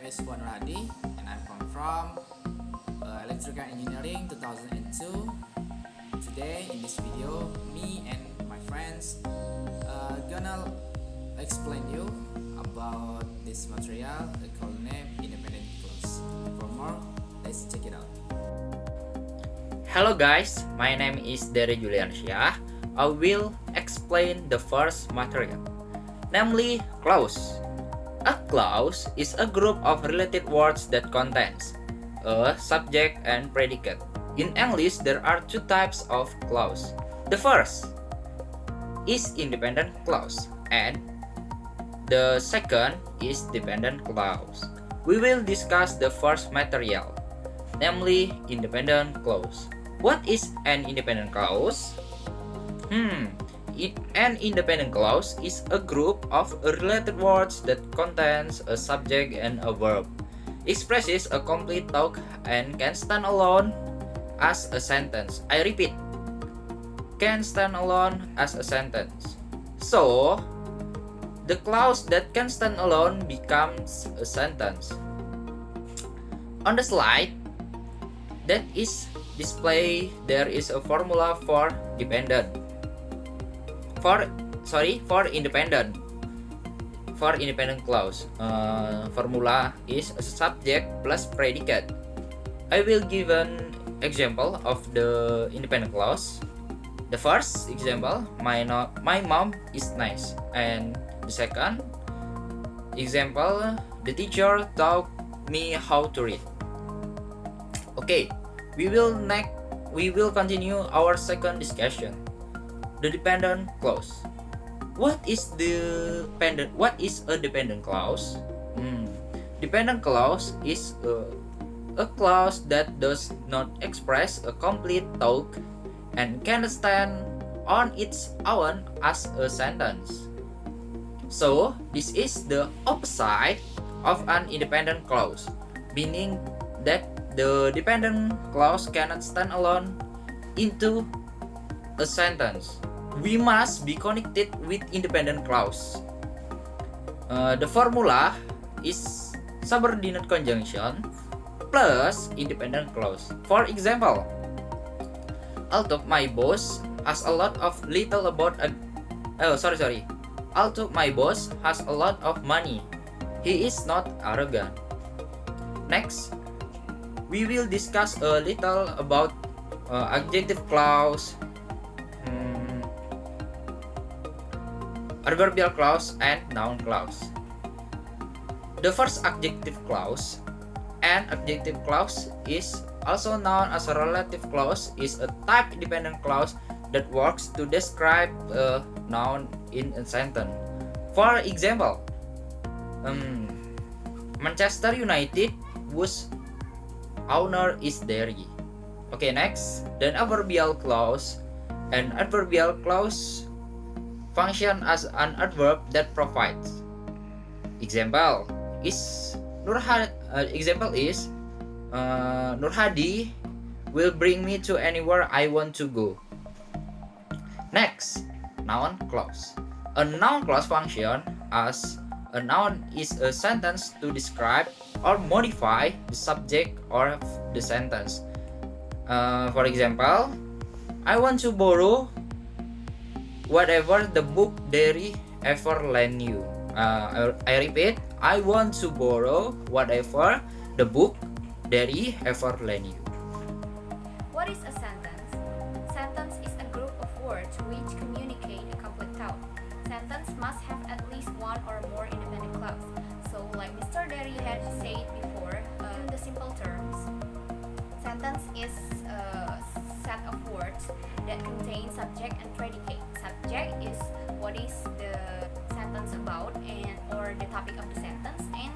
is Fuad Nurhadi and I come from Electrical Engineering 2002. Today in this video, me and my friends gonna explain you about this material called name independent clause. For more, let's check it out. Hello guys, my name is Juliansyah. I will explain the first material, namely clause. A clause is a group of related words that contains a subject and predicate. In English, there are two types of clause. The first is independent clause and the second is dependent clause. We will discuss the first material, namely independent clause. What is an independent clause? An independent clause is a group of related words that contains a subject and a verb, expresses a complete thought, and can stand alone as a sentence. I repeat, can stand alone as a sentence. So, the clause that can stand alone becomes a sentence. On the slide that is displayed, there is a formula for independent clause. Formula is a subject plus predicate. I will give an example of the independent clause. The first example, my mom is nice, and the second example, the teacher taught me how to read. Okay, we will continue our second discussion. The dependent clause. What is a dependent clause? Dependent clause is a clause that does not express a complete thought and can stand on its own as a sentence. So, this is the opposite of an independent clause, meaning that the dependent clause cannot stand alone into a sentence. We must be connected with independent clause. The formula is subordinate conjunction plus independent clause. For example, although my boss has a lot of my boss has a lot of money. He is not arrogant. Next, we will discuss a little about adjective clause, adverbial clause, and noun clause. The first adjective clause, an adjective clause is also known as a relative clause, is a type dependent clause that works to describe a noun in a sentence. For example, Manchester United whose owner is Derry. Okay, next, then adverbial clause. An adverbial clause function as an adverb that provides. Example is Nurhadi will bring me to anywhere I want to go. Next, noun clause. A noun clause function as a noun is a sentence to describe or modify the subject of the sentence. For example, I want to borrow whatever the book Derry ever lent you. I repeat, I want to borrow whatever the book Derry ever lent you. What is a sentence? Sentence is a group of words which communicate a complete thought. Sentence must have at least one or more independent clause. So, like Mr. Derry had said before, in the simple terms, sentence is a set of words that contain subject and predicate. Subject is what is the sentence about and or the topic of the sentence, and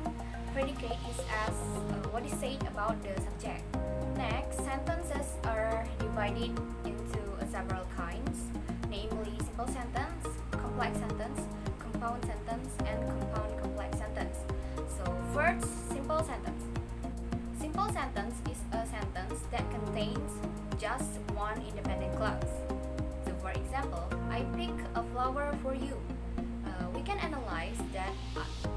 predicate is as what is said about the subject. Next, sentences are divided into several kinds, namely simple sentence, complex sentence, compound sentence, and compound complex sentence. So first, simple sentence. Simple sentence is a sentence that contains just one independent clause. So for example, I pick a flower for you. We can analyze that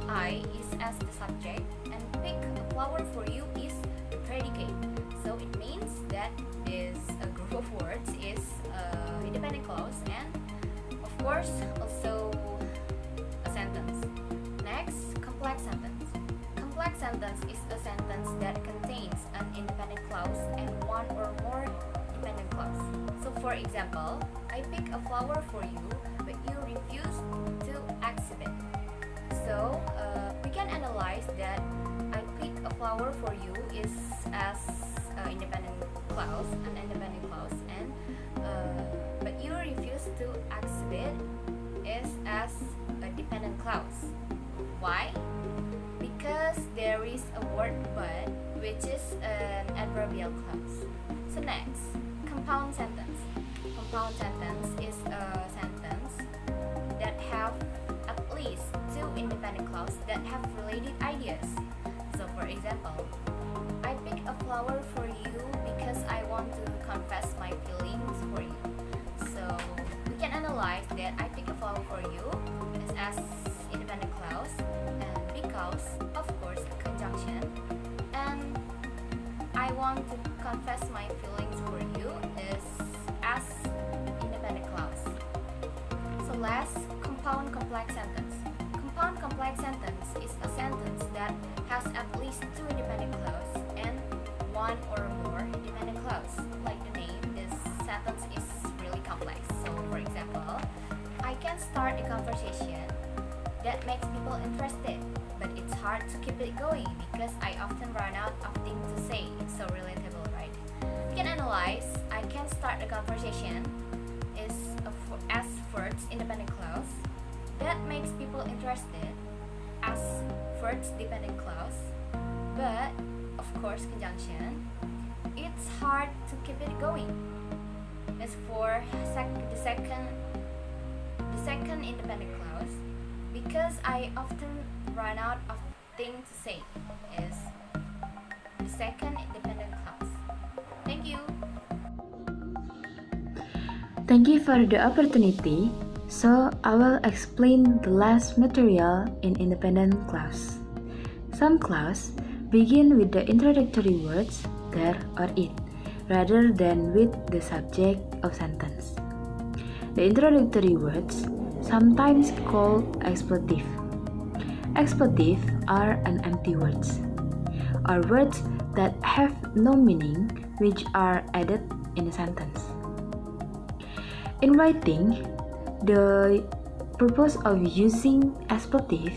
I is as the subject and pick a flower for you is a predicate. So it means that this group of words is independent clause and of course also a sentence. Next, complex sentence. Complex sentence is a sentence that contains an independent clause and one or more dependent clause. So for example, I pick a flower for you, but you refuse to accept it. So we can analyze that I pick a flower for you is as an independent clause, and but you refuse to accept it is as a dependent clause. Why? Because there is a word but, which is an adverbial clause. So next, compound sentence. Compound sentence is a sentence that have at least two independent clauses that have related ideas. So for example, I pick a flower for you because I want to confess my feelings for you. So we can analyze that I pick a flower for you is as independent clause, and because of course a conjunction, and I want to confess my feelings for you is as independent clause. So last, compound complex sentence. Compound complex sentence is a sentence that has at least two independent clauses and one or more dependent clause. Like the name, this sentence is really complex. So for example, I can start a conversation that makes people interested, but it's hard to keep it going because I often run out of things to say. It's so relatable, right? You can analyze, I can start a conversation is as first independent clause that makes people interested as first dependent clause, but of course conjunction, it's hard to keep it going. As for the second independent clause, because I often run out of things to say is the second dependent clause. Thank you. Thank you for the opportunity. So I will explain the last material in independent clause. Some clause begin with the introductory words there or it, rather than with the subject of sentence. The introductory words, sometimes called expletive. Expletive are an empty words, or words that have no meaning which are added in a sentence. In writing, the purpose of using expletive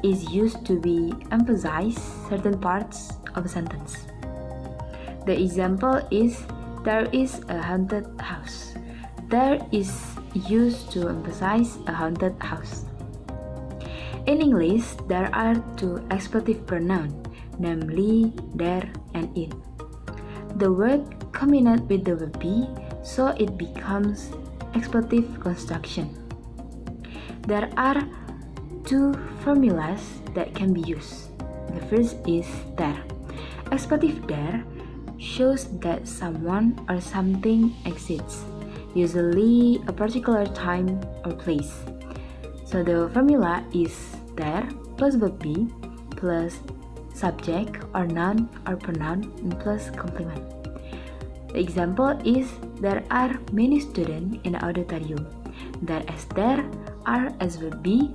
is used to be emphasize certain parts of a sentence. The example is there is a haunted house. There is used to emphasize a haunted house. In English, there are two expletive pronouns, namely there and it. The word combined with the verb be, so it becomes expletive construction. There are two formulas that can be used. The first is there. Expletive there shows that someone or something exists, usually a particular time or place. So the formula is there plus verb be plus subject or noun or pronoun and plus complement. The example is there are many students in the auditorium. There as there are as verb be,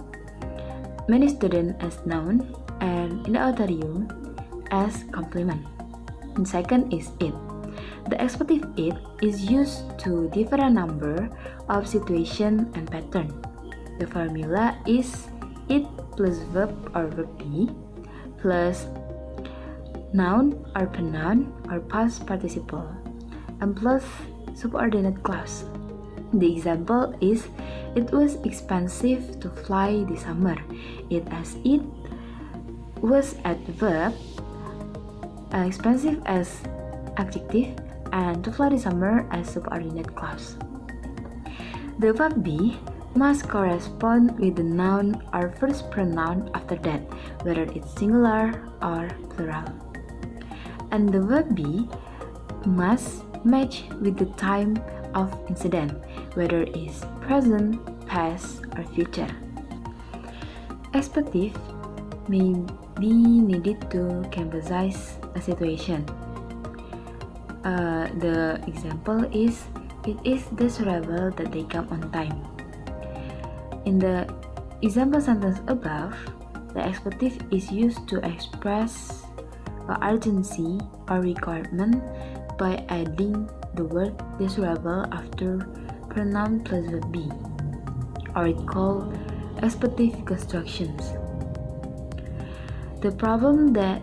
many students as noun, and in the auditorium as complement. And second is it. The expletive it is used to differ a number of situation and pattern. The formula is it plus verb or verb be plus noun or pronoun or past participle and plus subordinate clause. The example is it was expensive to fly this summer. It as it was adverb, expensive as adjective, and to fly this summer as subordinate clause. The verb be must correspond with the noun or first pronoun after that, whether it's singular or plural. And the verb be must match with the time of incident, whether it's present, past, or future. Expletive may be needed to emphasize a situation. The example is, it is desirable that they come on time. In the example sentence above, the expletive is used to express urgency or requirement by adding the word desirable after pronoun plus verb be, or it called expletive constructions. The problem that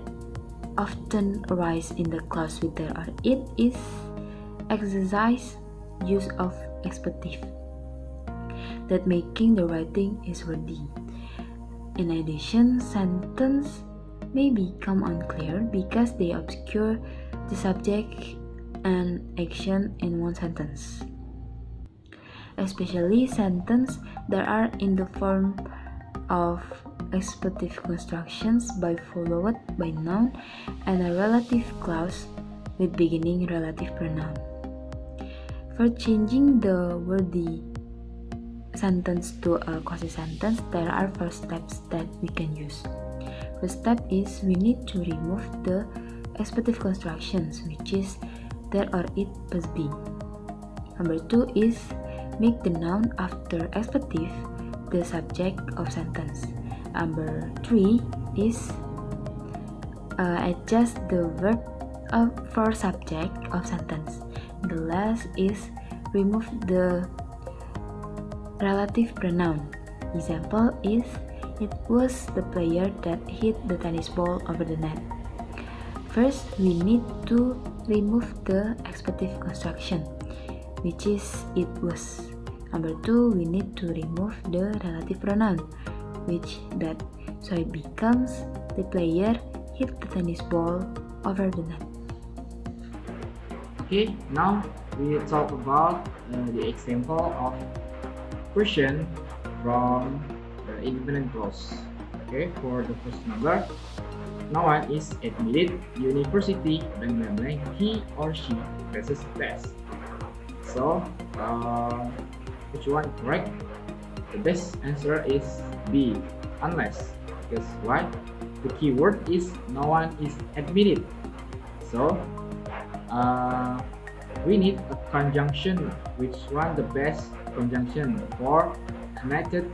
often arises in the clause with there or it is exercise use of expletive, that making the writing is wordy. In addition, sentence may become unclear because they obscure the subject and action in one sentence, especially sentences that are in the form of expletive constructions by followed by noun and a relative clause with beginning relative pronoun. For changing the wordy sentence to a quasi sentence, there are 4 steps that we can use. First step is we need to remove the expletive constructions, which is there or it plus be. Number 2 is make the noun after expletive the subject of sentence. Number 3 is adjust the verb for subject of sentence. The last is remove the relative pronoun. Example is, it was the player that hit the tennis ball over the net. First, we need to remove the expletive construction, which is it was. Number 2, we need to remove the relative pronoun, which that, so it becomes the player hit the tennis ball over the net. Okay, now we talk about the example of question from the independent clause. Okay, for the first number, no one is admitted university blank blank blank, he or she passes the test. So, which one correct? The best answer is B, unless. Because why? The keyword is no one is admitted. So, we need a conjunction. Which one the best conjunction for connected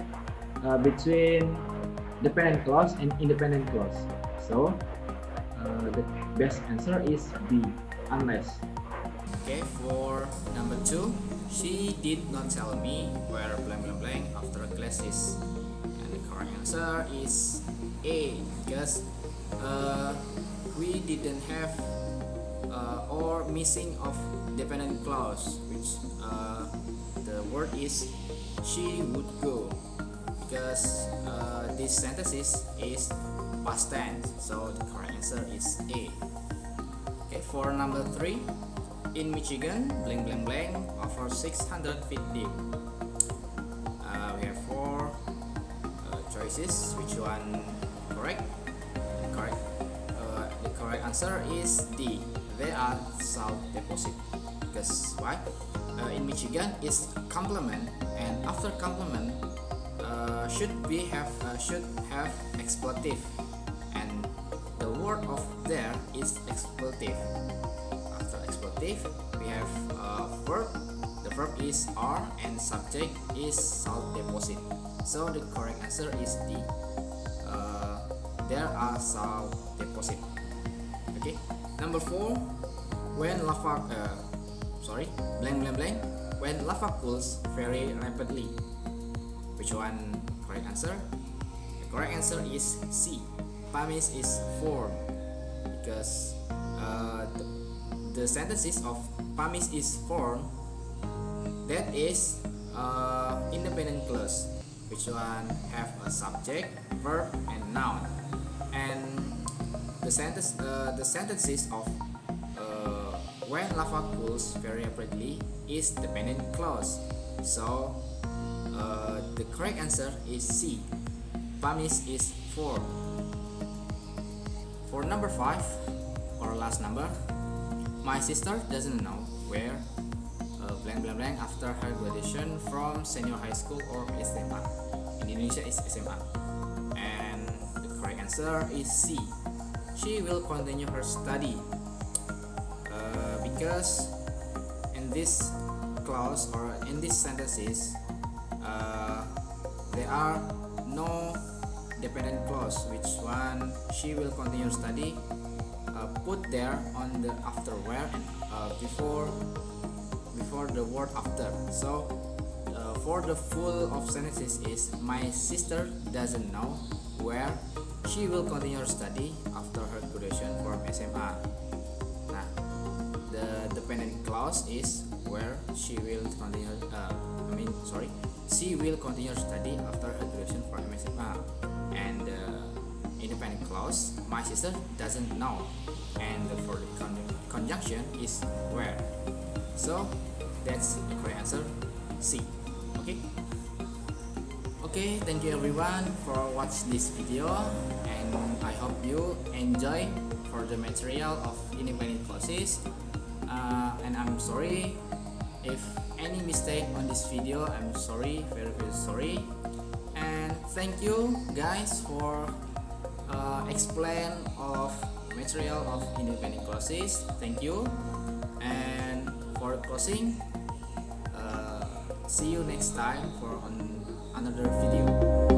between dependent clause and independent clause? So, the best answer is B, unless. Okay, for number 2, she did not tell me where blank blank blank after class is. And the correct answer is A, because we didn't have or missing of dependent clause, which the word is she would go, because this sentence is past tense, so the correct answer is A. Okay, for number 3, in Michigan blank blank blank over 600 feet deep. We have 4 choices. Which one correct? The correct answer is D. They are salt deposit. Because why? In Michigan is complement, and after complement should have expletive, and the word of there is expletive. After expletive, we have verb. The verb is are and subject is salt deposit. So the correct answer is D. There are salt deposit. Okay. Number 4, when lava blank blank blank, when lava cools very rapidly. Which one correct answer? The correct answer is C. Pumice is formed, because the sentences of pumice is formed, that is independent clause, which one have a subject, verb, and noun. And the sentences of when lava cools very rapidly is dependent clause. So the correct answer is C. Pumice is formed. For number 5, or last number, my sister doesn't know where blank blank blank after her graduation from senior high school or SMA. In Indonesia is SMA. And the correct answer is C. She will continue her study. Because in this clause or in these sentences, there are no dependent clause. Which one? She will continue study. Put there on the after where and before the word after. So for the full of sentences is my sister doesn't know where she will continue her study after her graduation from SMA. Nah, the dependent clause is where she will continue. She will continue her study after her graduation from SMA. And the independent clause, my sister doesn't know. And for the conjunction is where. So that's the correct answer, C. Okay, thank you everyone for watching this video, and I hope you enjoy for the material of independent clauses. And I'm sorry if any mistake on this video. I'm sorry, very sorry. And thank you guys for explain all of material of independent clauses. Thank you. And for closing, see you next time for another video.